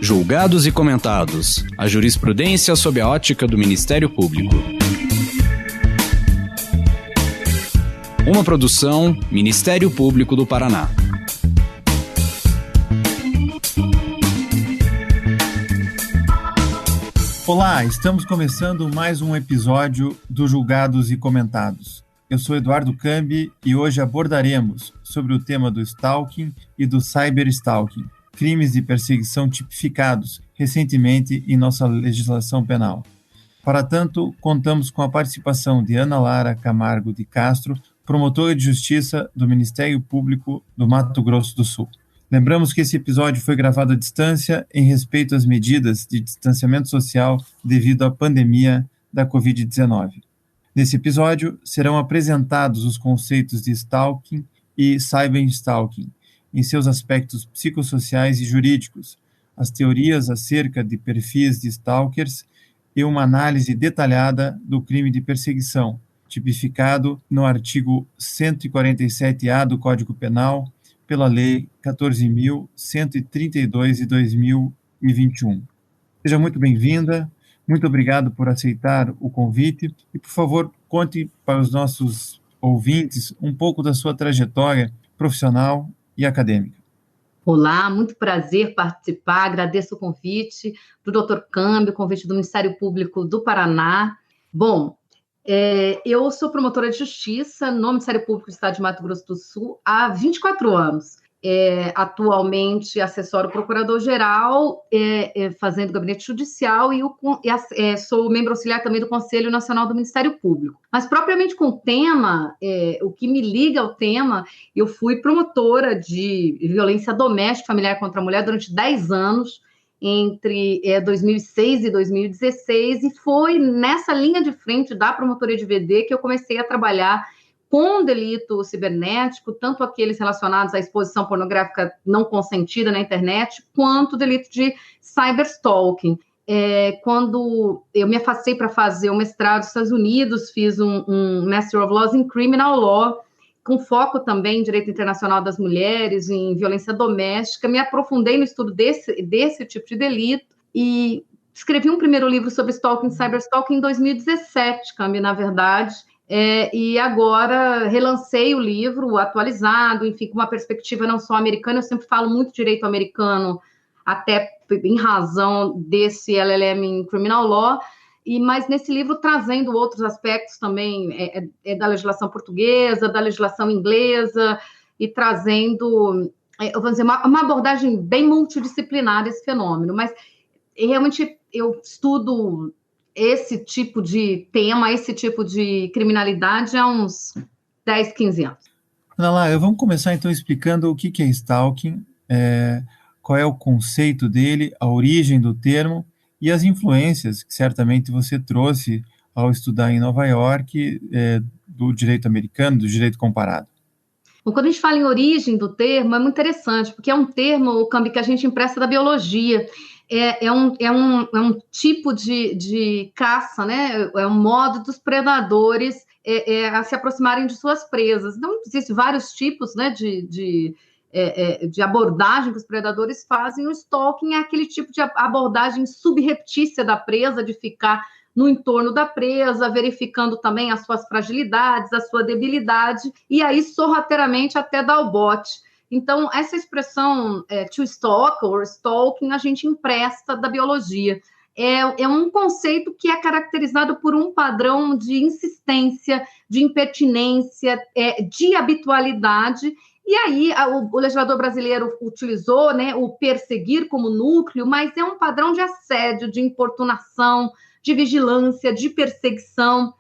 Julgados e comentados. A jurisprudência sob a ótica do Ministério Público. Uma produção Ministério Público do Paraná. Olá, estamos começando mais um episódio do Julgados e Comentados. Eu sou Eduardo Cambi e hoje abordaremos sobre o tema do stalking e do cyberstalking, crimes de perseguição tipificados recentemente em nossa legislação penal. Para tanto, contamos com a participação de Ana Lara Camargo de Castro, promotora de justiça do Ministério Público do Mato Grosso do Sul. Lembramos que esse episódio foi gravado à distância em respeito às medidas de distanciamento social devido à pandemia da Covid-19. Nesse episódio, serão apresentados os conceitos de stalking e cyberstalking, em seus aspectos psicossociais e jurídicos, as teorias acerca de perfis de stalkers e uma análise detalhada do crime de perseguição, tipificado no artigo 147-A do Código Penal, pela Lei 14.132 de 2021. Seja muito bem-vinda, muito obrigado por aceitar o convite e, por favor, conte para os nossos ouvintes um pouco da sua trajetória profissional e acadêmica. Olá, muito prazer participar, agradeço o convite do Dr. Cambi, o convite do Ministério Público do Paraná. Bom, eu sou promotora de justiça no Ministério Público do Estado de Mato Grosso do Sul há 24 anos. Atualmente assessoro o procurador-geral, fazendo gabinete judicial e sou membro auxiliar também do Conselho Nacional do Ministério Público. Mas propriamente com o tema, o que me liga ao tema, eu fui promotora de violência doméstica familiar contra a mulher durante 10 anos, entre 2006 e 2016, e foi nessa linha de frente da promotoria de VD que eu comecei a trabalhar com delito cibernético, tanto aqueles relacionados à exposição pornográfica não consentida na internet, quanto delito de cyberstalking. Quando eu me afastei para fazer o mestrado nos Estados Unidos, fiz um Master of Laws in Criminal Law, com foco também em direito internacional das mulheres, em violência doméstica, me aprofundei no estudo desse tipo de delito e escrevi um primeiro livro sobre stalking e cyberstalking em 2017, Cambi, na verdade, e agora relancei o livro atualizado, enfim, com uma perspectiva não só americana, eu sempre falo muito direito americano, até em razão desse LLM em Criminal Law, mas nesse livro trazendo outros aspectos também da legislação portuguesa, da legislação inglesa, e trazendo, vamos dizer, uma abordagem bem multidisciplinar desse fenômeno. Mas realmente eu estudo esse tipo de tema, esse tipo de criminalidade há uns 10, 15 anos. Ana Lara, vamos começar então explicando o que é stalking, qual é o conceito dele, a origem do termo, e as influências que certamente você trouxe ao estudar em Nova York do direito americano, do direito comparado. Bom, quando a gente fala em origem do termo, é muito interessante, porque é um termo, Cambi, que a gente empresta da biologia. É um tipo de caça, né? É um modo dos predadores a se aproximarem de suas presas. Então, existem vários tipos, né, de abordagem que os predadores fazem. O stalking é aquele tipo de abordagem subreptícia da presa, de ficar no entorno da presa, verificando também as suas fragilidades, a sua debilidade, e aí sorrateiramente até dar o bote. Então, essa expressão to stalk ou stalking a gente empresta da biologia. É um conceito que é caracterizado por um padrão de insistência, de impertinência, de habitualidade. E aí, o legislador brasileiro utilizou, né, o perseguir como núcleo, mas é um padrão de assédio, de importunação, de vigilância, de perseguição.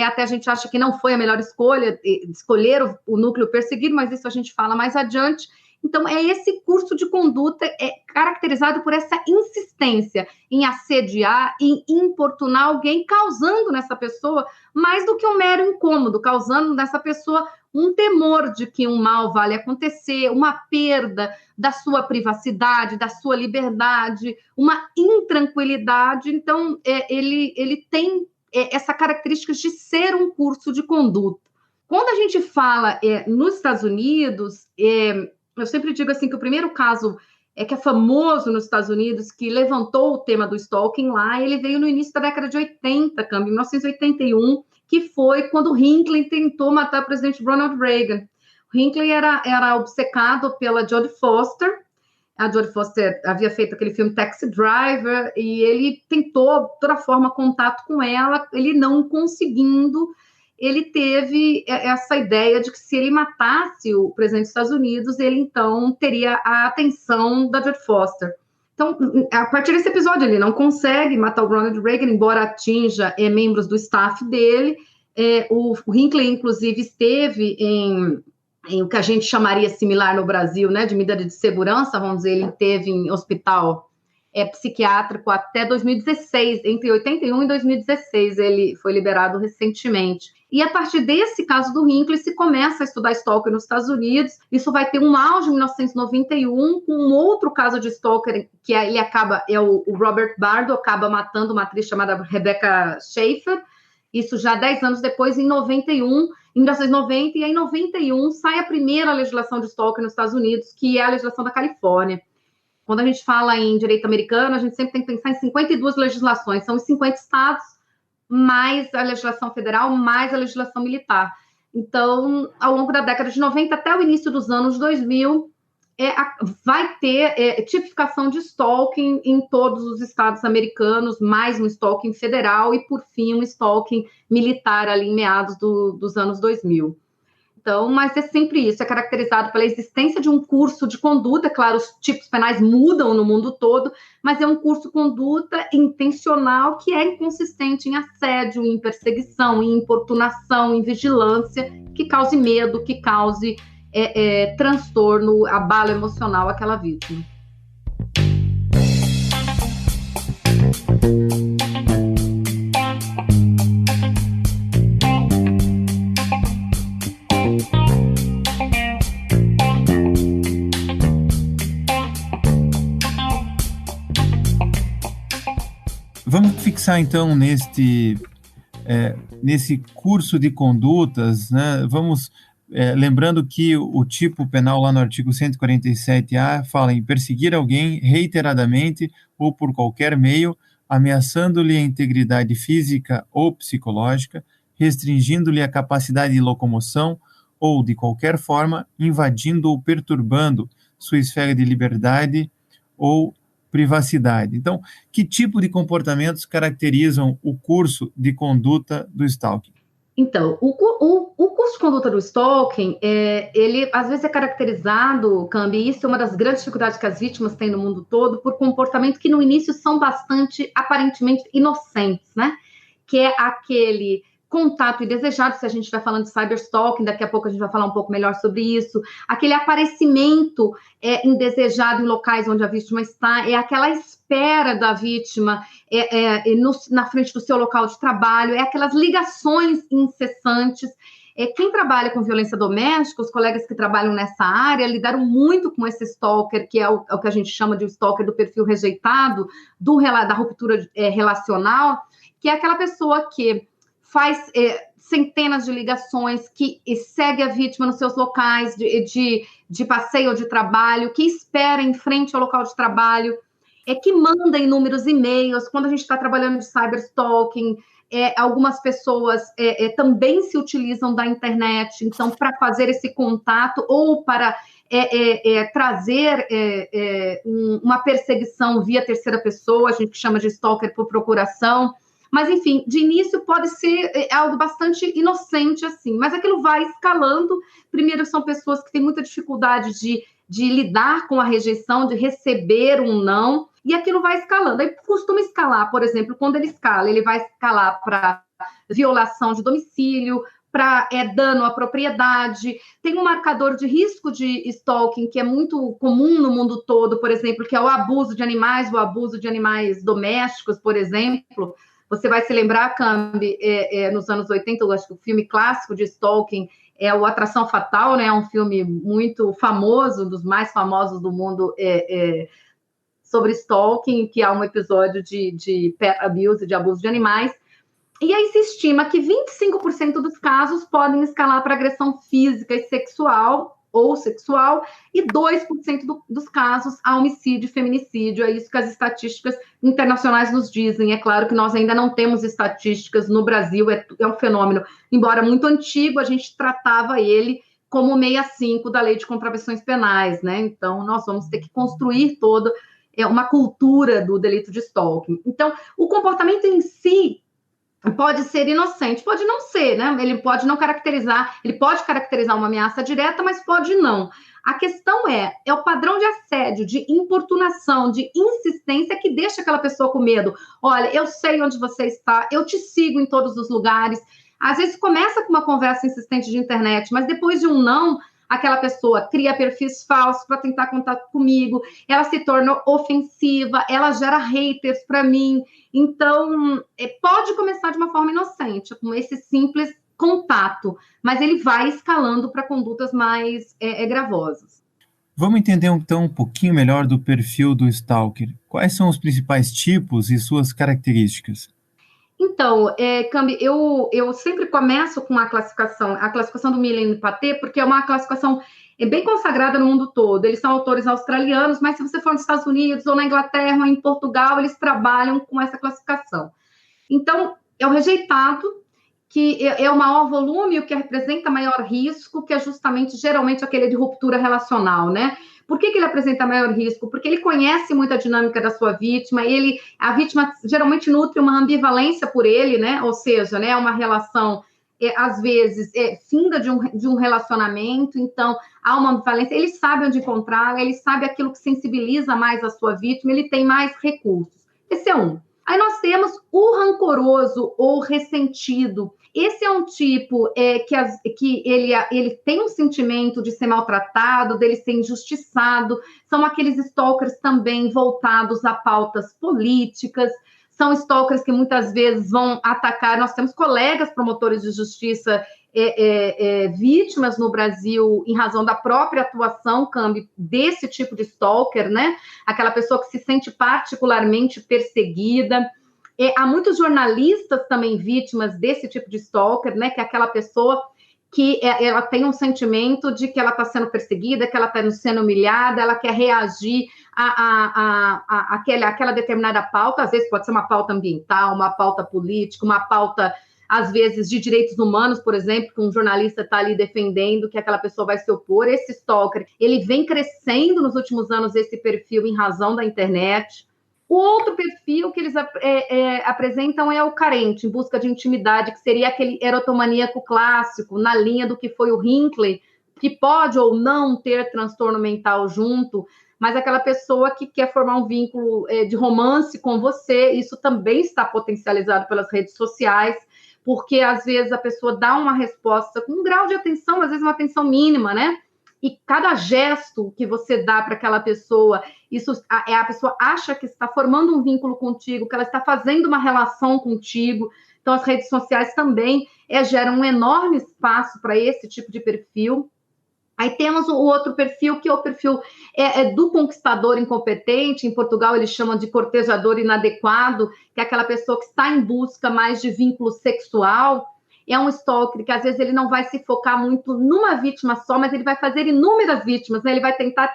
Até a gente acha que não foi a melhor escolha, escolher o núcleo perseguir, mas isso a gente fala mais adiante. Então, esse curso de conduta caracterizado por essa insistência em assediar, em importunar alguém, causando nessa pessoa mais do que um mero incômodo, causando nessa pessoa um temor de que um mal vale acontecer, uma perda da sua privacidade, da sua liberdade, uma intranquilidade. Então, ele tem essa característica de ser um curso de conduta. Quando a gente fala nos Estados Unidos, eu sempre digo assim que o primeiro caso que é famoso nos Estados Unidos, que levantou o tema do stalking lá. Ele veio no início da década de 80, 1981, que foi quando Hinckley tentou matar o presidente Ronald Reagan. O Hinckley era obcecado pela Jodie Foster. A Jodie Foster havia feito aquele filme Taxi Driver, e ele tentou, de toda forma, contato com ela. Ele não conseguindo, ele teve essa ideia de que se ele matasse o presidente dos Estados Unidos, ele, então, teria a atenção da Jodie Foster. Então, a partir desse episódio, ele não consegue matar o Ronald Reagan, embora atinja membros do staff dele. O Hinckley, inclusive, esteve em o que a gente chamaria similar no Brasil, né, de medida de segurança, vamos dizer, ele esteve em hospital psiquiátrico até 2016, entre 81 e 2016, ele foi liberado recentemente. E a partir desse caso do Hinckley, se começa a estudar stalker nos Estados Unidos. Isso vai ter um auge em 1991, com um outro caso de stalker, que o Robert Bardo acaba matando uma atriz chamada Rebecca Schaeffer, isso já 10 anos depois, em 1990, e aí em 91 sai a primeira legislação de stalker nos Estados Unidos, que é a legislação da Califórnia. Quando a gente fala em direito americano, a gente sempre tem que pensar em 52 legislações, são os 50 estados, mais a legislação federal, mais a legislação militar. Então, ao longo da década de 90 até o início dos anos 2000, vai ter tipificação de stalking em todos os estados americanos, mais um stalking federal e, por fim, um stalking militar ali em meados dos anos 2000. Então, mas é sempre isso, é caracterizado pela existência de um curso de conduta. Claro, os tipos penais mudam no mundo todo, mas é um curso de conduta intencional que é inconsistente em assédio, em perseguição, em importunação, em vigilância, que cause medo, que cause transtorno, abalo emocional àquela vítima. Vamos fixar, então, nesse curso de condutas, né? Vamos, lembrando que o tipo penal lá no artigo 147-A fala em perseguir alguém reiteradamente ou por qualquer meio, ameaçando-lhe a integridade física ou psicológica, restringindo-lhe a capacidade de locomoção ou, de qualquer forma, invadindo ou perturbando sua esfera de liberdade ou privacidade. Então, que tipo de comportamentos caracterizam o curso de conduta do stalking? Então, o curso de conduta do stalking, ele às vezes é caracterizado, Cambi, e isso é uma das grandes dificuldades que as vítimas têm no mundo todo, por comportamentos que no início são bastante, aparentemente, inocentes, né? Que é aquele contato indesejado, se a gente estiver falando de cyberstalking, daqui a pouco a gente vai falar um pouco melhor sobre isso, aquele aparecimento indesejado em locais onde a vítima está, é aquela espera da vítima na frente do seu local de trabalho, é aquelas ligações incessantes. Quem trabalha com violência doméstica, os colegas que trabalham nessa área, lidaram muito com esse stalker, que é o que a gente chama de stalker do perfil rejeitado, da ruptura relacional, que é aquela pessoa que faz centenas de ligações, que segue a vítima nos seus locais de passeio ou de trabalho, que espera em frente ao local de trabalho, que manda inúmeros e-mails. Quando a gente está trabalhando de cyberstalking, algumas pessoas também se utilizam da internet, então, para fazer esse contato ou para trazer uma perseguição via terceira pessoa, a gente chama de stalker por procuração. Mas, enfim, de início pode ser algo bastante inocente, assim, mas aquilo vai escalando. Primeiro, são pessoas que têm muita dificuldade de lidar com a rejeição, de receber um não, e aquilo vai escalando. Aí costuma escalar, por exemplo, quando ele vai escalar para violação de domicílio, para dano à propriedade. Tem um marcador de risco de stalking que é muito comum no mundo todo, por exemplo, que é o abuso de animais domésticos, por exemplo. Você vai se lembrar, Cambi, nos anos 80, eu acho que o filme clássico de stalking é o Atração Fatal, né? É um filme muito famoso, um dos mais famosos do mundo sobre stalking, que há um episódio de pet abuse, de abuso de animais. E aí se estima que 25% dos casos podem escalar para agressão física e sexual, ou sexual, e 2% dos casos a homicídio e feminicídio. É isso que as estatísticas internacionais nos dizem. É claro que nós ainda não temos estatísticas no Brasil, é um fenômeno, embora muito antigo, a gente tratava ele como 65 da Lei de Contravenções Penais, né? Então, nós vamos ter que construir toda uma cultura do delito de stalking. Então, o comportamento em si pode ser inocente, pode não ser, né? Ele pode não caracterizar, ele pode caracterizar uma ameaça direta, mas pode não. A questão é o padrão de assédio, de importunação, de insistência que deixa aquela pessoa com medo. Olha, eu sei onde você está, eu te sigo em todos os lugares. Às vezes começa com uma conversa insistente de internet, mas depois de um não, aquela pessoa cria perfis falsos para tentar contato comigo, ela se torna ofensiva, ela gera haters para mim. Então, pode começar de uma forma inocente, com esse simples contato, mas ele vai escalando para condutas mais gravosas. Vamos entender, então, um pouquinho melhor do perfil do stalker. Quais são os principais tipos e suas características? Então, Cambi, eu sempre começo com a classificação do Millen-Paté, porque é uma classificação bem consagrada no mundo todo. Eles são autores australianos, mas se você for nos Estados Unidos, ou na Inglaterra, ou em Portugal, eles trabalham com essa classificação. Então, é o rejeitado, que é o maior volume, o que representa maior risco, que é justamente, geralmente, aquele de ruptura relacional, né? Por que ele apresenta maior risco? Porque ele conhece muito a dinâmica da sua vítima, a vítima geralmente nutre uma ambivalência por ele, né? Ou seja, né, uma relação, às vezes, finda de um relacionamento, então há uma ambivalência, ele sabe onde encontrá-la, ele sabe aquilo que sensibiliza mais a sua vítima, ele tem mais recursos. Esse é um. Aí nós temos o rancoroso ou ressentido. Esse é um tipo que ele tem um sentimento de ser maltratado, dele ser injustiçado. São aqueles stalkers também voltados a pautas políticas. São stalkers que muitas vezes vão atacar. Nós temos colegas promotores de justiça vítimas no Brasil em razão da própria atuação, Cambi, desse tipo de stalker, né? Aquela pessoa que se sente particularmente perseguida. Há muitos jornalistas também vítimas desse tipo de stalker, né? Que é aquela pessoa que ela tem um sentimento de que ela está sendo perseguida, que ela está sendo humilhada, ela quer reagir àquela determinada pauta. Às vezes pode ser uma pauta ambiental, uma pauta política, uma pauta, às vezes, de direitos humanos, por exemplo, que um jornalista está ali defendendo, que aquela pessoa vai se opor. Esse stalker, ele vem crescendo nos últimos anos, esse perfil, em razão da internet. O outro perfil que eles apresentam é o carente, em busca de intimidade, que seria aquele erotomaníaco clássico, na linha do que foi o Hinckley, que pode ou não ter transtorno mental junto, mas aquela pessoa que quer formar um vínculo de romance com você. Isso também está potencializado pelas redes sociais, porque às vezes a pessoa dá uma resposta com um grau de atenção, às vezes uma atenção mínima, né? E cada gesto que você dá para aquela pessoa, a pessoa acha que está formando um vínculo contigo, que ela está fazendo uma relação contigo. Então, as redes sociais também geram um enorme espaço para esse tipo de perfil. Aí temos o outro perfil, que é o perfil do conquistador incompetente. Em Portugal, eles chamam de cortejador inadequado, que é aquela pessoa que está em busca mais de vínculo sexual. É um stalker que, às vezes, ele não vai se focar muito numa vítima só, mas ele vai fazer inúmeras vítimas, né? Ele vai tentar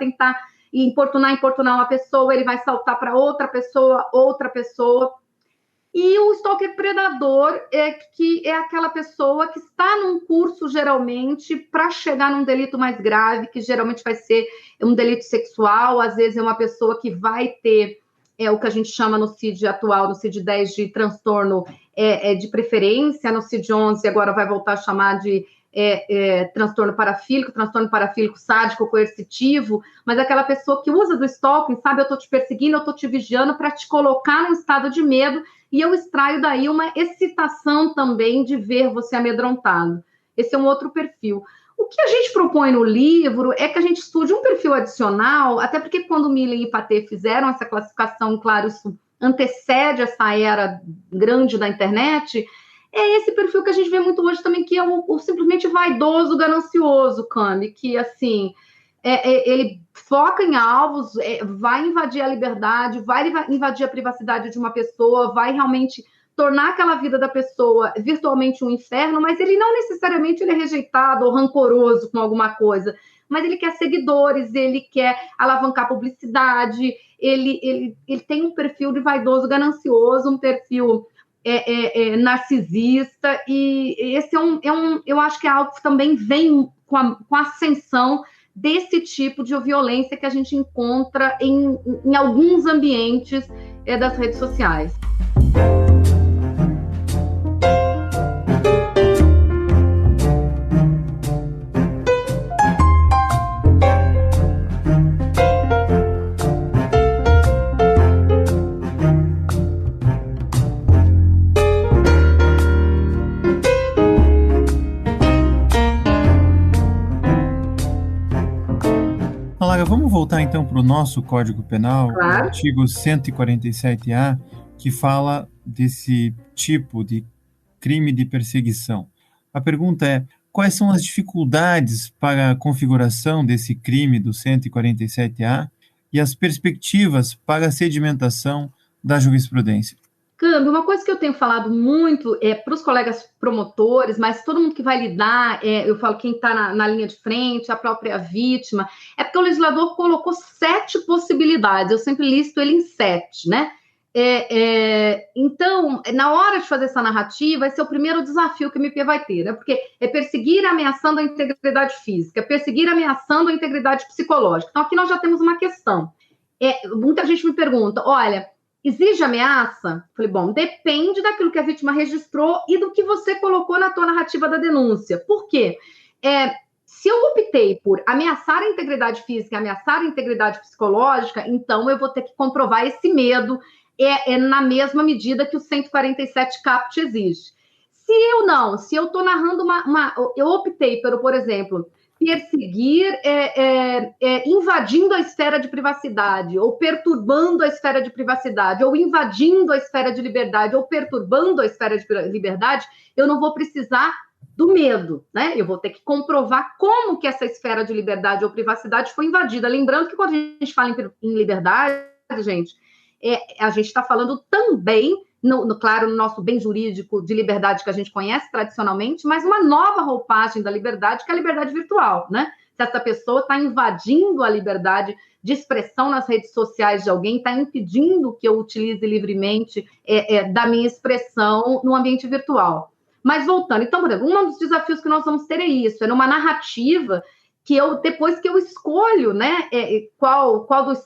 importunar uma pessoa, ele vai saltar para outra pessoa. E o stalker predador que é aquela pessoa que está num curso, geralmente, para chegar num delito mais grave, que geralmente vai ser um delito sexual. Às vezes é uma pessoa que vai ter o que a gente chama no CID atual, no CID 10, de transtorno de preferência, no CID 11 agora vai voltar a chamar de transtorno parafílico sádico coercitivo, mas aquela pessoa que usa do stalking, sabe, eu estou te perseguindo, eu estou te vigiando para te colocar num estado de medo, e eu extraio daí uma excitação também de ver você amedrontado. Esse é um outro perfil. O que a gente propõe no livro é que a gente estude um perfil adicional, até porque quando Millen e Paté fizeram essa classificação, claro, isso antecede essa era grande da internet, é esse perfil que a gente vê muito hoje também, que é o simplesmente vaidoso, ganancioso, Cambi, que, assim, ele foca em alvos, vai invadir a liberdade, vai invadir a privacidade de uma pessoa, vai realmente tornar aquela vida da pessoa virtualmente um inferno, mas ele não necessariamente ele é rejeitado ou rancoroso com alguma coisa, mas ele quer seguidores, ele quer alavancar publicidade, ele tem um perfil de vaidoso ganancioso, um perfil narcisista, e esse eu acho que é algo que também vem com a ascensão desse tipo de violência que a gente encontra em alguns ambientes das redes sociais. Vamos voltar então para o nosso Código Penal, claro. O artigo 147-A, que fala desse tipo de crime de perseguição. A pergunta é: quais são as dificuldades para a configuração desse crime do 147-A e as perspectivas para a sedimentação da jurisprudência? Câmbio, uma coisa que eu tenho falado muito para os colegas promotores, mas todo mundo que vai lidar, eu falo quem está na linha de frente, a própria vítima, é porque o legislador colocou 7 possibilidades, eu sempre listo ele em 7, né? Então, na hora de fazer essa narrativa, esse é o primeiro desafio que o MP vai ter, né? Porque é perseguir ameaçando a integridade física, perseguir ameaçando a integridade psicológica. Então, aqui nós já temos uma questão. Muita gente me pergunta, olha, exige ameaça? Falei, bom, depende daquilo que a vítima registrou e do que você colocou na tua narrativa da denúncia. Por quê? Se eu optei por ameaçar a integridade física, ameaçar a integridade psicológica, então eu vou ter que comprovar esse medo na mesma medida que o 147 caput exige. Se eu estou narrando eu optei por exemplo, perseguir invadindo a esfera de privacidade, ou perturbando a esfera de privacidade, ou invadindo a esfera de liberdade, ou perturbando a esfera de liberdade, eu não vou precisar do medo, né? Eu vou ter que comprovar como que essa esfera de liberdade ou privacidade foi invadida. Lembrando que quando a gente fala em liberdade, gente, a gente está falando também, claro, no nosso bem jurídico de liberdade que a gente conhece tradicionalmente, mas uma nova roupagem da liberdade, que é a liberdade virtual, né? Se essa pessoa está invadindo a liberdade de expressão nas redes sociais de alguém, está impedindo que eu utilize livremente da minha expressão no ambiente virtual. Mas voltando, então, por exemplo, um dos desafios que nós vamos ter é isso, numa narrativa que depois que eu escolho, né, qual dos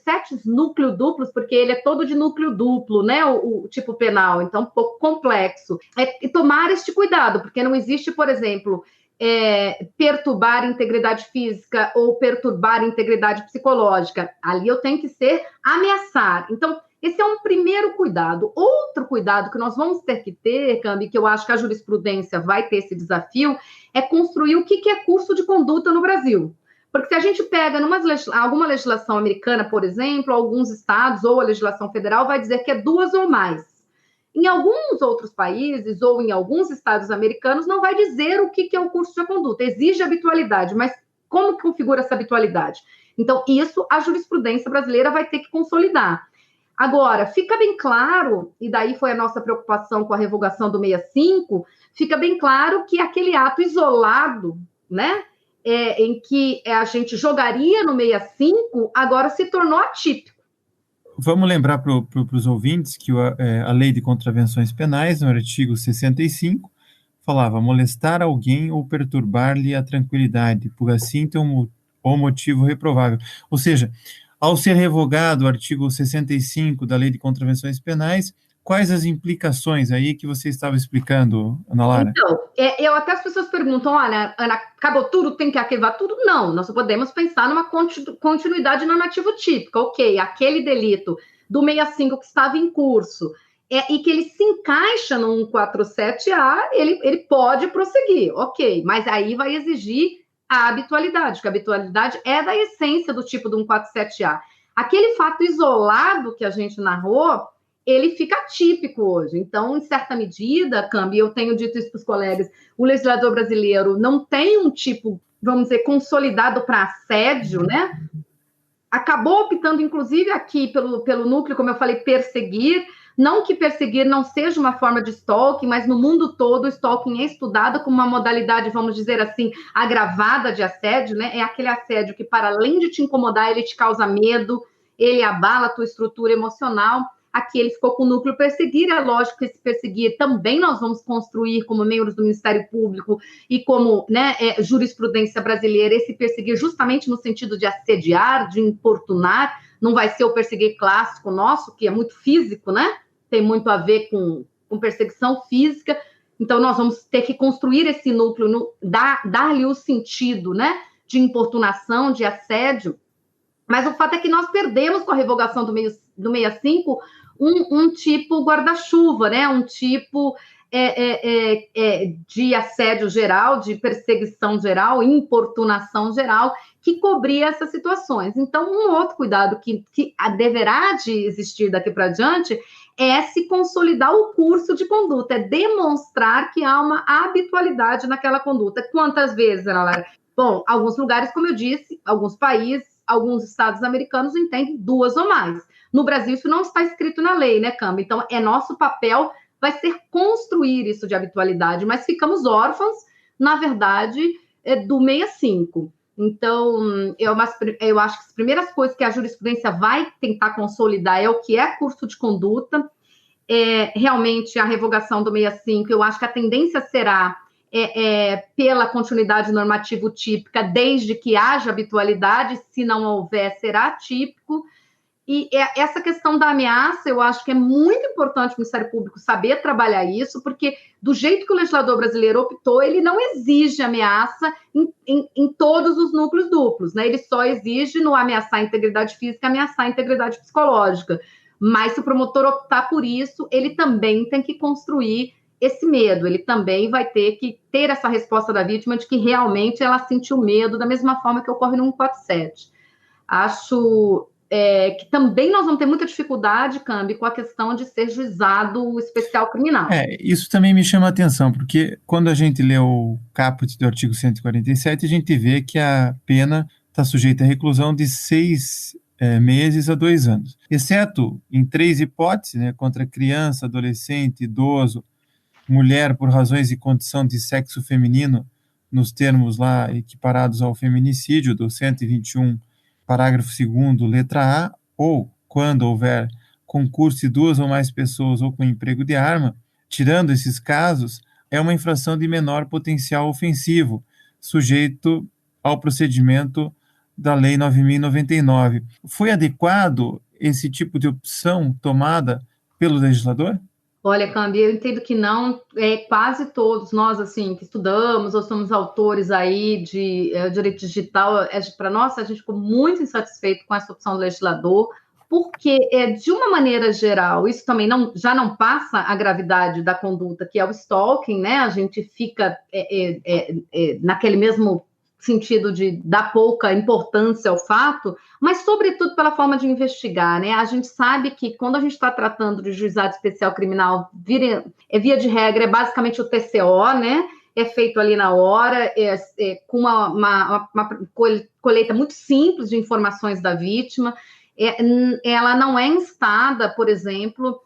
7 núcleos duplos, porque ele é todo de núcleo duplo, né, o tipo penal, então um pouco complexo, e tomar este cuidado, porque não existe, por exemplo, perturbar a integridade física ou perturbar a integridade psicológica. Ali eu tenho que ameaçar. Então, esse é um primeiro cuidado. Outro cuidado que nós vamos ter que ter, Cambi, que eu acho que a jurisprudência vai ter esse desafio, é construir o que é curso de conduta no Brasil. Porque se a gente pega alguma legislação americana, por exemplo, alguns estados ou a legislação federal vai dizer que é 2 ou mais. Em alguns outros países ou em alguns estados americanos não vai dizer o que é o curso de conduta. Exige habitualidade, mas como que configura essa habitualidade? Então, isso a jurisprudência brasileira vai ter que consolidar. Agora, fica bem claro, e daí foi a nossa preocupação com a revogação do 65, fica bem claro que aquele ato isolado, né, em que a gente jogaria no 65, agora se tornou atípico. Vamos lembrar para os ouvintes que a Lei de Contravenções Penais, no artigo 65, falava molestar alguém ou perturbar-lhe a tranquilidade, por assíntoma ou motivo reprovável. Ou seja, ao ser revogado o artigo 65 da Lei de Contravenções Penais, quais as implicações aí que você estava explicando, Ana Lara? Então, até as pessoas perguntam, olha, Ana, acabou tudo, tem que arquivar tudo? Não, nós podemos pensar numa continuidade normativa típica. Ok, aquele delito do 65 que estava em curso e que ele se encaixa no 147A, ele pode prosseguir, ok, mas aí vai exigir a habitualidade, porque a habitualidade é da essência do tipo do 147A. Aquele fato isolado que a gente narrou, ele fica atípico hoje. Então, em certa medida, Cambi, eu tenho dito isso para os colegas, o legislador brasileiro não tem um tipo, vamos dizer, consolidado para assédio, né? Acabou optando, inclusive, aqui pelo núcleo, como eu falei, perseguir, Não que perseguir não seja uma forma de stalking, mas no mundo todo o stalking é estudado como uma modalidade, vamos dizer assim, agravada de assédio, né? É aquele assédio que, para além de te incomodar, ele te causa medo, ele abala a tua estrutura emocional. Aqui ele ficou com o núcleo perseguir, é lógico que esse perseguir também nós vamos construir como membros do Ministério Público e como, né, jurisprudência brasileira, esse perseguir justamente no sentido de assediar, de importunar, não vai ser o perseguir clássico nosso, que é muito físico, né? Tem muito a ver com perseguição física, então nós vamos ter que construir esse núcleo, dar-lhe o sentido, né, de importunação, de assédio. Mas o fato é que nós perdemos com a revogação do 65 um tipo guarda-chuva, né? Um tipo de assédio geral, de perseguição geral, importunação geral, que cobria essas situações. Então, um outro cuidado que deverá de existir daqui para diante é se consolidar o curso de conduta, é demonstrar que há uma habitualidade naquela conduta. Quantas vezes, Ana Lara? Bom, alguns lugares, como eu disse, alguns países, alguns estados americanos entendem 2 ou mais. No Brasil, isso não está escrito na lei, né, Câmbio? Então, nosso papel vai ser construir isso de habitualidade, mas ficamos órfãos, na verdade, do 65. Então, eu acho que as primeiras coisas que a jurisprudência vai tentar consolidar é o que é curso de conduta, realmente a revogação do 65, eu acho que a tendência será pela continuidade normativa típica, desde que haja habitualidade, se não houver, será atípico. E essa questão da ameaça, eu acho que é muito importante o Ministério Público saber trabalhar isso, porque do jeito que o legislador brasileiro optou, ele não exige ameaça em todos os núcleos duplos, né? Ele só exige no ameaçar a integridade física, ameaçar a integridade psicológica. Mas se o promotor optar por isso, ele também tem que construir esse medo, ele também vai ter que ter essa resposta da vítima de que realmente ela sentiu medo, da mesma forma que ocorre no 147. Acho que também nós vamos ter muita dificuldade, Cambi, com a questão de ser juizado especial criminal. Isso também me chama a atenção, porque quando a gente lê o caput do artigo 147, a gente vê que a pena está sujeita à reclusão de 6 meses a 2 anos, exceto em 3 hipóteses, né, contra criança, adolescente, idoso, mulher por razões de condição de sexo feminino, nos termos lá equiparados ao feminicídio do 121, parágrafo 2º, letra A, ou quando houver concurso de 2 ou mais pessoas ou com emprego de arma, tirando esses casos, é uma infração de menor potencial ofensivo, sujeito ao procedimento da Lei 9.099. Foi adequado esse tipo de opção tomada pelo legislador? Olha, Cambi, eu entendo que não, quase todos nós, assim, que estudamos ou somos autores aí de direito digital, para nós, a gente ficou muito insatisfeito com essa opção do legislador, porque, de uma maneira geral, isso também já não passa a gravidade da conduta, que é o stalking, né? A gente fica naquele mesmo sentido de dar pouca importância ao fato, mas sobretudo pela forma de investigar, né? A gente sabe que quando a gente está tratando de juizado especial criminal, via de regra, é basicamente o TCO, né? É feito ali na hora, com uma colheita muito simples de informações da vítima. Ela não é instada, por exemplo,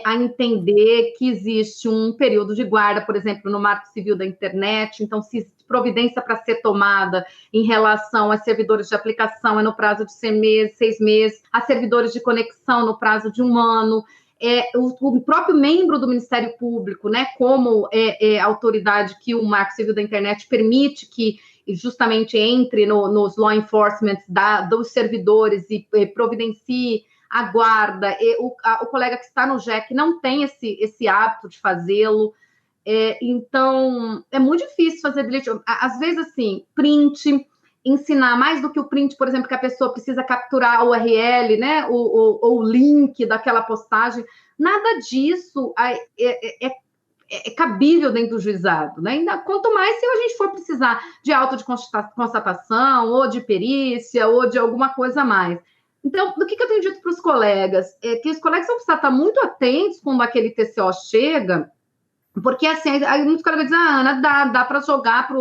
a entender que existe um período de guarda, por exemplo, no Marco Civil da Internet. Então, se providência para ser tomada em relação a servidores de aplicação é no prazo de 6 meses, a servidores de conexão no prazo de 1 ano, o próprio membro do Ministério Público, né, como a autoridade que o Marco Civil da Internet permite que justamente entre nos law enforcement dos servidores e providencie a guarda, o colega que está no JEC não tem esse hábito de fazê-lo. Então, é muito difícil fazer delete. Às vezes, assim, print, ensinar mais do que o print, por exemplo, que a pessoa precisa capturar o URL, né, ou o link daquela postagem. Nada disso é cabível dentro do juizado, né? Ainda, quanto mais se a gente for precisar de auto de constatação, ou de perícia, ou de alguma coisa a mais. Então, do que eu tenho dito para os colegas? Que os colegas vão precisar estar muito atentos quando aquele TCO chega, porque, assim, aí muitos colegas dizem, Ana, dá para jogar para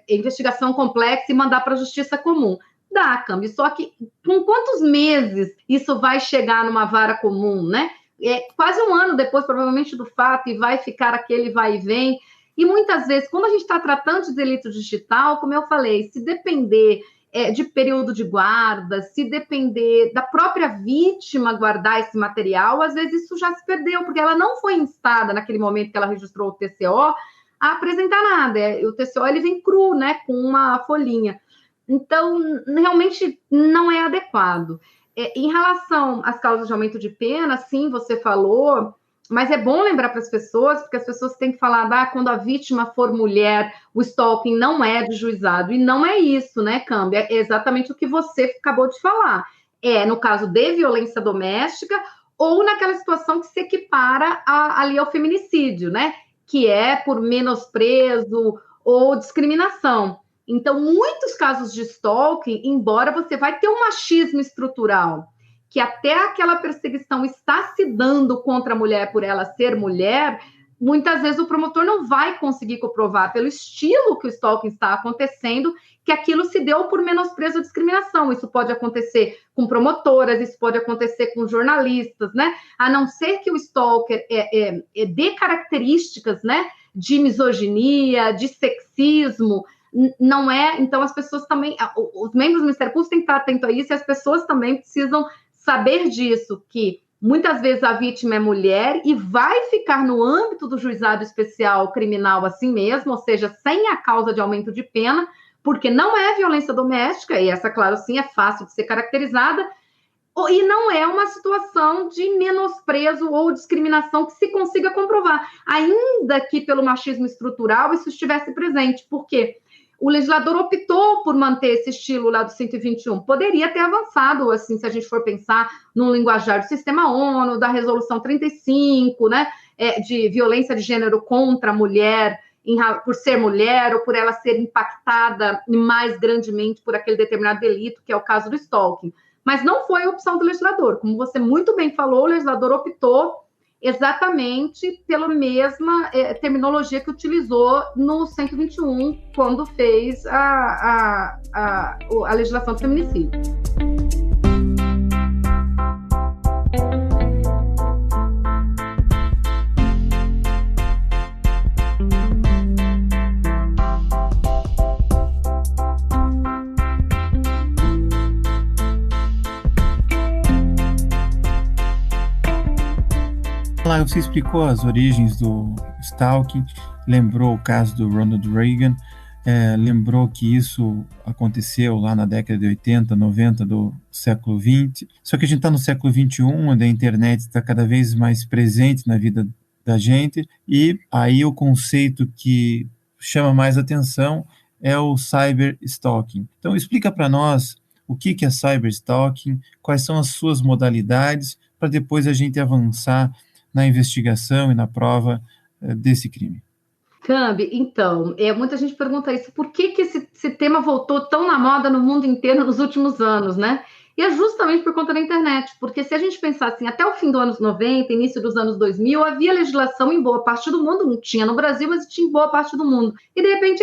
investigação complexa e mandar para a justiça comum. Dá, Cambi, só que com quantos meses isso vai chegar numa vara comum, né? Quase um ano depois, provavelmente, do fato, e vai ficar aquele vai e vem. E muitas vezes, quando a gente está tratando de delito digital, como eu falei, se depender de período de guarda, se depender da própria vítima guardar esse material, às vezes isso já se perdeu, porque ela não foi instada naquele momento que ela registrou o TCO a apresentar nada. O TCO ele vem cru, né, com uma folhinha. Então, realmente não é adequado. Em relação às causas de aumento de pena, sim, você falou, mas é bom lembrar para as pessoas, porque as pessoas têm que falar, quando a vítima for mulher, o stalking não é de juizado, e não é isso, né, Cambi? É exatamente o que você acabou de falar. No caso de violência doméstica, ou naquela situação que se equipara ali ao feminicídio, né? Que é por menosprezo ou discriminação. Então, muitos casos de stalking, embora você vai ter um machismo estrutural, que até aquela perseguição está se dando contra a mulher por ela ser mulher, muitas vezes o promotor não vai conseguir comprovar pelo estilo que o stalking está acontecendo, que aquilo se deu por menosprezo ou discriminação. Isso pode acontecer com promotoras, isso pode acontecer com jornalistas, né? A não ser que o stalker dê características, né, de misoginia, de sexismo, não é. Então, as pessoas também, os membros do Ministério Público têm que estar atentos a isso, e as pessoas também precisam saber disso, que muitas vezes a vítima é mulher e vai ficar no âmbito do juizado especial criminal assim mesmo, ou seja, sem a causa de aumento de pena, porque não é violência doméstica, e essa, claro, sim, é fácil de ser caracterizada, e não é uma situação de menosprezo ou discriminação que se consiga comprovar, ainda que pelo machismo estrutural isso estivesse presente. Por quê? O legislador optou por manter esse estilo lá do 121. Poderia ter avançado, assim, se a gente for pensar no linguajar do Sistema ONU, da Resolução 35, né, de violência de gênero contra a mulher, por ser mulher ou por ela ser impactada mais grandemente por aquele determinado delito, que é o caso do stalking. Mas não foi a opção do legislador. Como você muito bem falou, o legislador optou exatamente pela mesma terminologia que utilizou no 121, quando fez a legislação do feminicídio. Lá você explicou as origens do stalking, lembrou o caso do Ronald Reagan, lembrou que isso aconteceu lá na década de 80, 90 do século XX, só que a gente está no século XXI, onde a internet está cada vez mais presente na vida da gente, e aí o conceito que chama mais atenção é o cyberstalking. Então explica para nós o que é cyberstalking, quais são as suas modalidades, para depois a gente avançar na investigação e na prova desse crime. Cambi, então, muita gente pergunta isso, por que esse tema voltou tão na moda no mundo inteiro nos últimos anos, né? E é justamente por conta da internet, porque se a gente pensar assim, até o fim dos anos 90, início dos anos 2000, havia legislação em boa parte do mundo, não tinha no Brasil, mas tinha em boa parte do mundo. E, de repente,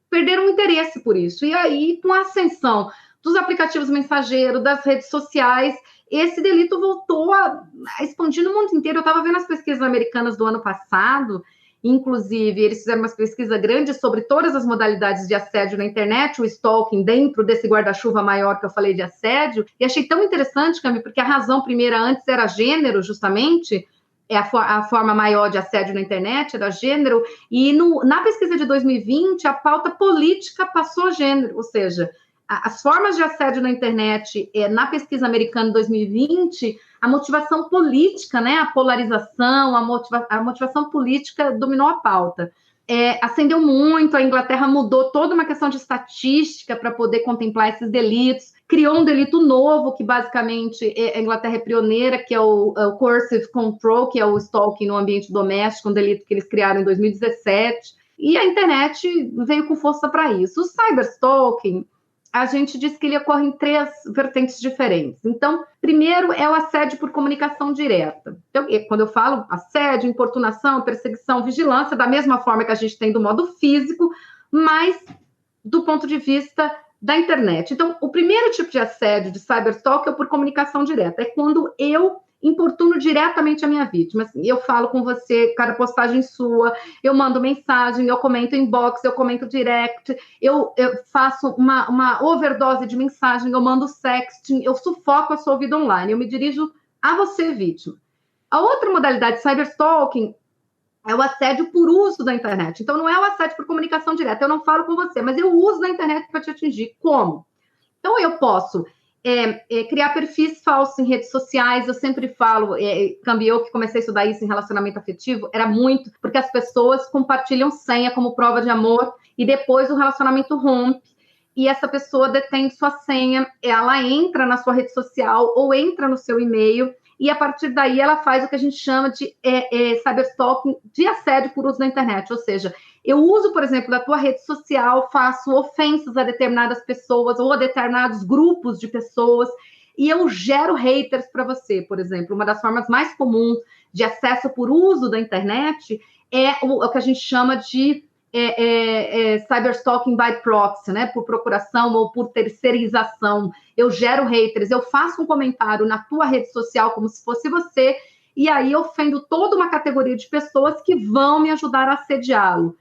perderam o interesse por isso. E aí, com a ascensão dos aplicativos mensageiros, das redes sociais, esse delito voltou a expandir no mundo inteiro. Eu estava vendo as pesquisas americanas do ano passado, inclusive eles fizeram uma pesquisa grande sobre todas as modalidades de assédio na internet, o stalking dentro desse guarda-chuva maior que eu falei de assédio, e achei tão interessante, Camille, porque a razão primeira antes era gênero, justamente, a forma maior de assédio na internet era gênero, e na pesquisa de 2020, a pauta política passou a gênero, ou seja, as formas de assédio na internet, na pesquisa americana de 2020, a motivação política, né, a polarização, a motivação política dominou a pauta. Ascendeu muito, a Inglaterra mudou toda uma questão de estatística para poder contemplar esses delitos, criou um delito novo, que basicamente a Inglaterra é pioneira, que é o Coercive Control, que é o stalking no ambiente doméstico, um delito que eles criaram em 2017, e a internet veio com força para isso. O cyberstalking, a gente diz que ele ocorre em 3 vertentes diferentes. Então, primeiro é o assédio por comunicação direta. Então, quando eu falo assédio, importunação, perseguição, vigilância, da mesma forma que a gente tem do modo físico, mas do ponto de vista da internet. Então, o primeiro tipo de assédio de cyberstalking é por comunicação direta. É quando eu importuno diretamente a minha vítima. Assim, eu falo com você, cada postagem sua, eu mando mensagem, eu comento inbox, eu comento direct, eu faço uma overdose de mensagem, eu mando sexting, eu sufoco a sua vida online, eu me dirijo a você, vítima. A outra modalidade de cyberstalking é o assédio por uso da internet. Então, não é o assédio por comunicação direta, eu não falo com você, mas eu uso da internet para te atingir. Como? Então, eu posso criar perfis falsos em redes sociais. Eu sempre falo, eu que comecei a estudar isso em relacionamento afetivo, era muito, porque as pessoas compartilham senha como prova de amor, e depois o relacionamento rompe, e essa pessoa detém sua senha, ela entra na sua rede social, ou entra no seu e-mail, e a partir daí ela faz o que a gente chama de cyberstalking, de assédio por uso da internet, ou seja, eu uso, por exemplo, da tua rede social, faço ofensas a determinadas pessoas ou a determinados grupos de pessoas, e eu gero haters para você, por exemplo. Uma das formas mais comuns de acesso por uso da internet é o que a gente chama de cyberstalking by proxy, né? Por procuração ou por terceirização. Eu gero haters, eu faço um comentário na tua rede social como se fosse você, e aí ofendo toda uma categoria de pessoas que vão me ajudar a assediá-lo.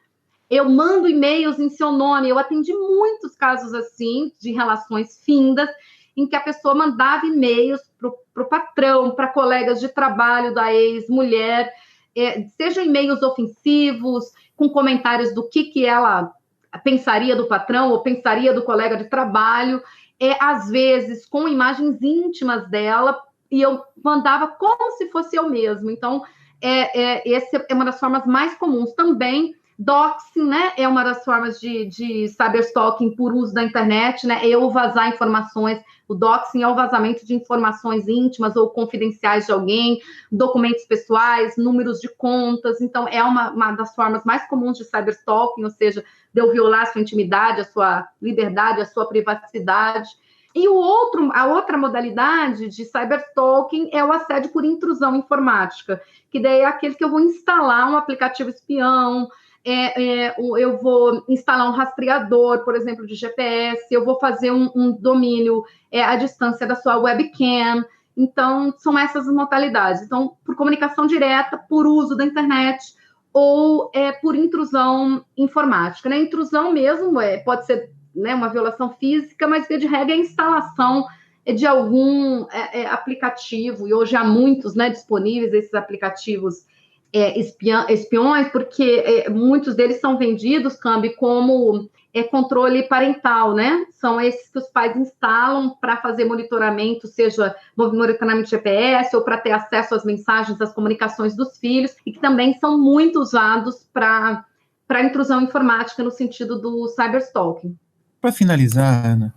Eu mando e-mails em seu nome. Eu atendi muitos casos assim, de relações findas, em que a pessoa mandava e-mails para o patrão, para colegas de trabalho da ex-mulher, sejam e-mails ofensivos, com comentários do que ela pensaria do patrão ou pensaria do colega de trabalho, às vezes com imagens íntimas dela, e eu mandava como se fosse eu mesmo. Então, essa é uma das formas mais comuns. Também doxing, né, é uma das formas de cyberstalking por uso da internet, né, eu vazar informações. O doxing é o vazamento de informações íntimas ou confidenciais de alguém, documentos pessoais, números de contas. Então, é uma das formas mais comuns de cyberstalking, ou seja, de eu violar a sua intimidade, a sua liberdade, a sua privacidade. E a outra modalidade de cyberstalking é o assédio por intrusão informática, que daí é aquele que eu vou instalar um aplicativo espião, eu vou instalar um rastreador, por exemplo, de GPS, eu vou fazer um domínio à distância da sua webcam. Então, são essas modalidades. Então, por comunicação direta, por uso da internet, ou por intrusão informática. Né? Intrusão mesmo pode ser, né, uma violação física, mas, via de regra, é a instalação de algum aplicativo, e hoje há muitos, né, disponíveis, esses aplicativos espiões, porque muitos deles são vendidos, Cambi, como controle parental, né? São esses que os pais instalam para fazer monitoramento, seja monitoramento de GPS ou para ter acesso às mensagens, às comunicações dos filhos, e que também são muito usados para intrusão informática no sentido do cyberstalking. Para finalizar, Ana,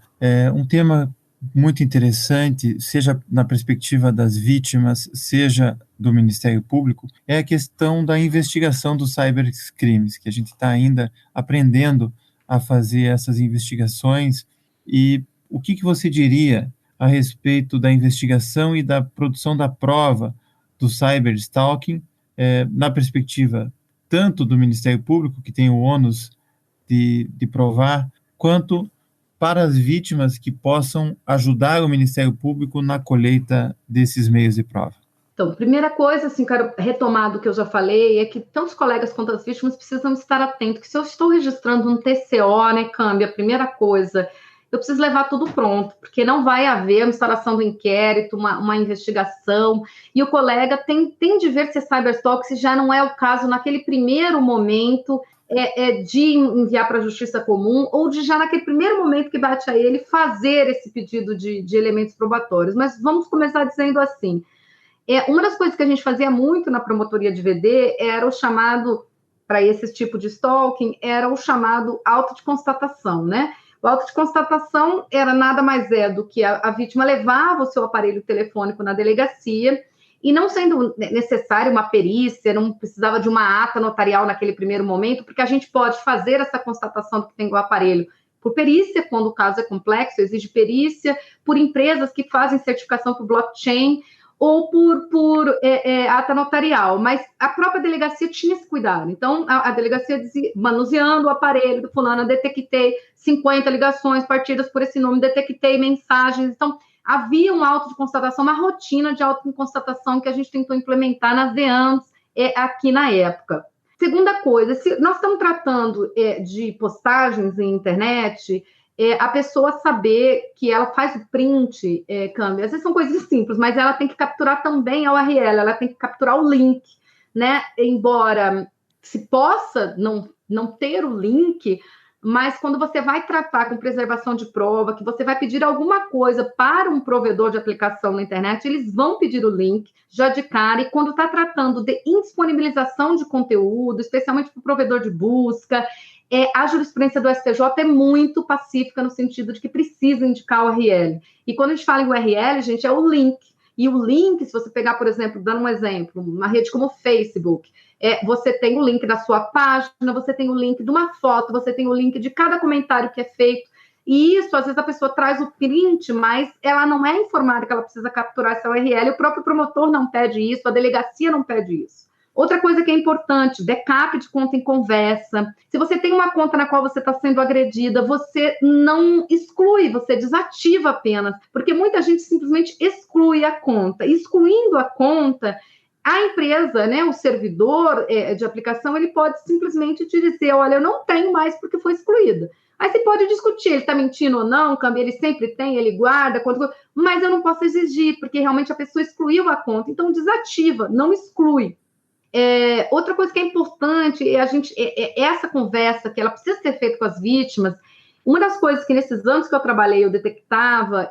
um tema muito interessante, seja na perspectiva das vítimas, seja do Ministério Público, é a questão da investigação dos cybercrimes, que a gente está ainda aprendendo a fazer essas investigações. E o que você diria a respeito da investigação e da produção da prova do cyberstalking, na perspectiva tanto do Ministério Público, que tem o ônus de provar, quanto para as vítimas que possam ajudar o Ministério Público na colheita desses meios de prova? Então, primeira coisa, assim, quero retomar do que eu já falei, é que tanto os colegas quanto as vítimas precisam estar atentos, que se eu estou registrando um TCO, né, Cambi, a primeira coisa, eu preciso levar tudo pronto, porque não vai haver uma instalação do inquérito, uma investigação, e o colega tem de ver se é cyberstalking, se já não é o caso naquele primeiro momento, de enviar para a Justiça Comum, ou de já naquele primeiro momento que bate a ele fazer esse pedido de elementos probatórios. Mas vamos começar dizendo assim, uma das coisas que a gente fazia muito na promotoria de VD era o chamado, para esse tipo de stalking, era o chamado auto de constatação, né? O auto de constatação era nada mais do que a vítima levava o seu aparelho telefônico na delegacia, e não sendo necessário uma perícia, não precisava de uma ata notarial naquele primeiro momento, porque a gente pode fazer essa constatação do que tem o aparelho por perícia, quando o caso é complexo, exige perícia, por empresas que fazem certificação por blockchain, ou por ata notarial, mas a própria delegacia tinha esse cuidado. Então, a delegacia dizia, manuseando o aparelho do fulano, detectei 50 ligações partidas por esse nome, detectei mensagens. Então, havia um auto de constatação, uma rotina de auto de constatação que a gente tentou implementar nas DEANs aqui na época. Segunda coisa, se nós estamos tratando de postagens em internet, a pessoa saber que ela faz o print, Câmbio, às vezes são coisas simples, mas ela tem que capturar também a URL, ela tem que capturar o link, né? Embora se possa não ter o link, mas quando você vai tratar com preservação de prova, que você vai pedir alguma coisa para um provedor de aplicação na internet, eles vão pedir o link já de cara, e quando está tratando de indisponibilização de conteúdo, especialmente para o provedor de busca, a jurisprudência do STJ é muito pacífica no sentido de que precisa indicar o URL. E quando a gente fala em URL, gente, é o link. E o link, se você pegar, por exemplo, dando um exemplo, uma rede como o Facebook, você tem o link da sua página, você tem o link de uma foto, você tem o link de cada comentário que é feito. E isso, às vezes, a pessoa traz o print, mas ela não é informada que ela precisa capturar essa URL, o próprio promotor não pede isso, a delegacia não pede isso. Outra coisa que é importante, backup de conta em conversa. Se você tem uma conta na qual você está sendo agredida, você não exclui, você desativa apenas, porque muita gente simplesmente exclui a conta. Excluindo a conta, a empresa, né, o servidor de aplicação, ele pode simplesmente te dizer, olha, eu não tenho mais porque foi excluída. Aí você pode discutir, ele está mentindo ou não, ele sempre tem, ele guarda, mas eu não posso exigir, porque realmente a pessoa excluiu a conta. Então, desativa, não exclui. Outra coisa que é importante essa conversa que ela precisa ser feita com as vítimas. Uma das coisas que nesses anos que eu trabalhei eu detectava,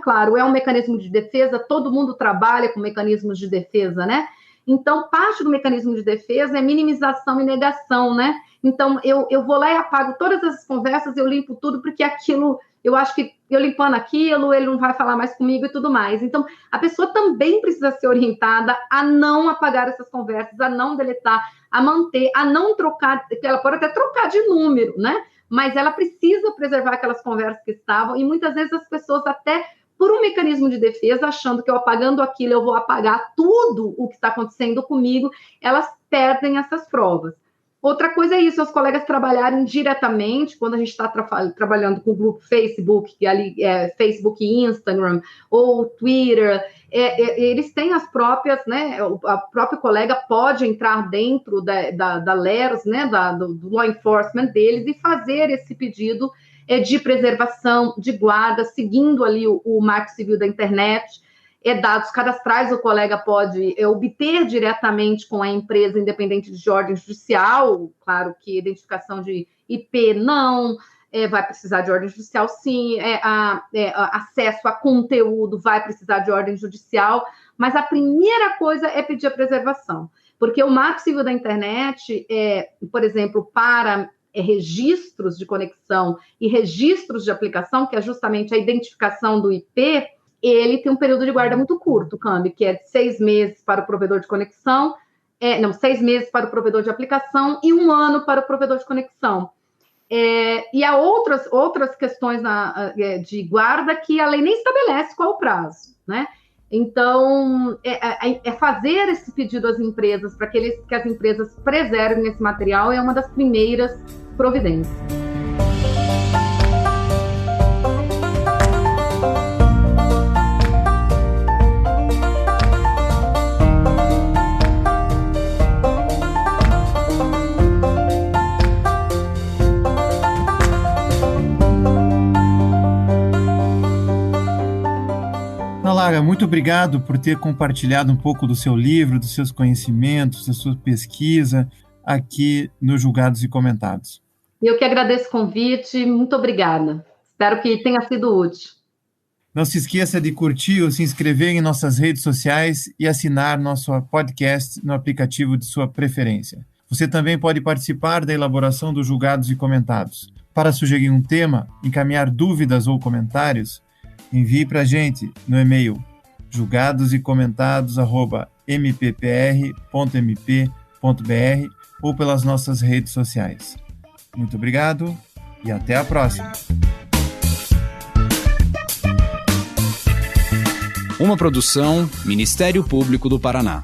claro, é um mecanismo de defesa, todo mundo trabalha com mecanismos de defesa, né? Então, parte do mecanismo de defesa é minimização e negação, né? Então, eu vou lá e apago todas essas conversas, eu limpo tudo, porque aquilo, eu acho que eu limpando aquilo, ele não vai falar mais comigo e tudo mais. Então, a pessoa também precisa ser orientada a não apagar essas conversas, a não deletar, a manter, a não trocar, ela pode até trocar de número, né? Mas ela precisa preservar aquelas conversas que estavam, e muitas vezes as pessoas até por um mecanismo de defesa, achando que eu apagando aquilo, eu vou apagar tudo o que está acontecendo comigo, elas perdem essas provas. Outra coisa é isso, os colegas trabalharem diretamente, quando a gente está trabalhando com o grupo Facebook, que ali é Facebook e Instagram, ou Twitter, eles têm as próprias, né, o próprio colega pode entrar dentro da LERS, né, do law enforcement deles, e fazer esse pedido de preservação, de guarda, seguindo ali o Marco Civil da Internet. Dados cadastrais, o colega pode obter diretamente com a empresa independente de ordem judicial. Claro que identificação de IP não, vai precisar de ordem judicial sim, acesso a conteúdo vai precisar de ordem judicial, mas a primeira coisa é pedir a preservação, porque o Marco Civil da Internet, por exemplo, para registros de conexão e registros de aplicação, que é justamente a identificação do IP, ele tem um período de guarda muito curto, Câmbio, que é de 6 meses para o provedor de conexão, 6 meses para o provedor de aplicação e 1 ano para o provedor de conexão. E há outras questões de guarda que a lei nem estabelece qual o prazo, né? Então, fazer esse pedido às empresas para que as empresas preservem esse material é uma das primeiras providências. Lara, muito obrigado por ter compartilhado um pouco do seu livro, dos seus conhecimentos, da sua pesquisa aqui no Julgados e Comentados. Eu que agradeço o convite, muito obrigada. Espero que tenha sido útil. Não se esqueça de curtir ou se inscrever em nossas redes sociais e assinar nosso podcast no aplicativo de sua preferência. Você também pode participar da elaboração dos Julgados e Comentados. Para sugerir um tema, encaminhar dúvidas ou comentários, envie para a gente no e-mail julgadosecomentados@mppr.mp.br ou pelas nossas redes sociais. Muito obrigado e até a próxima! Uma produção Ministério Público do Paraná.